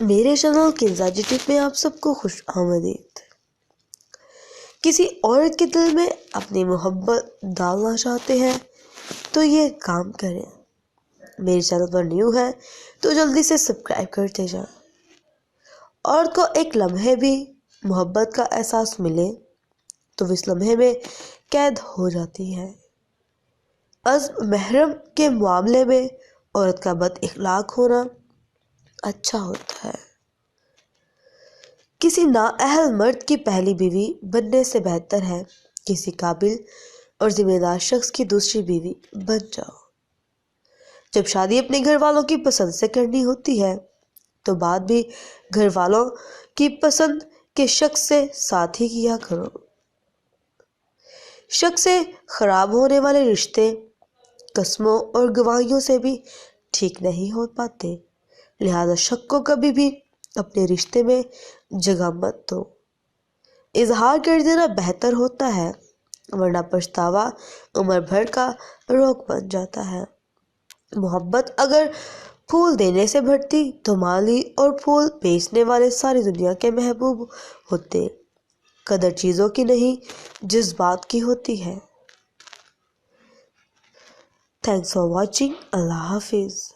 میرے چینل کنزا جی ٹپ میں آپ سب کو خوش آمدید۔ کسی عورت کے دل میں اپنی محبت ڈالنا چاہتے ہیں تو یہ کام کریں۔ میرے چینل پر نیو ہے تو جلدی سے سبسکرائب کرتے جائیں۔ عورت کو ایک لمحے بھی محبت کا احساس ملے تو اس لمحے میں قید ہو جاتی ہے۔ عزم محرم کے معاملے میں عورت کا بد اخلاق ہونا اچھا ہوتا ہے۔ کسی نااہل مرد کی پہلی بیوی بننے سے بہتر ہے کسی قابل اور ذمہ دار شخص کی دوسری بیوی بن جاؤ۔ جب شادی اپنے گھر والوں کی پسند سے کرنی ہوتی ہے تو بات بھی گھر والوں کی پسند کے شخص سے ساتھ ہی کیا کرو۔ شک سے خراب ہونے والے رشتے قسموں اور گواہیوں سے بھی ٹھیک نہیں ہو پاتے، لہذا شک کو کبھی بھی اپنے رشتے میں جگہ مت دو۔ اظہار کر دینا بہتر ہوتا ہے، ورنہ پچھتاوا عمر بھر کا روگ بن جاتا ہے۔ محبت اگر پھول دینے سے بڑھتی تو مالی اور پھول بیچنے والے ساری دنیا کے محبوب ہوتے۔ قدر چیزوں کی نہیں جذبات کی ہوتی ہے۔ Thanks for watching. اللہ حافظ۔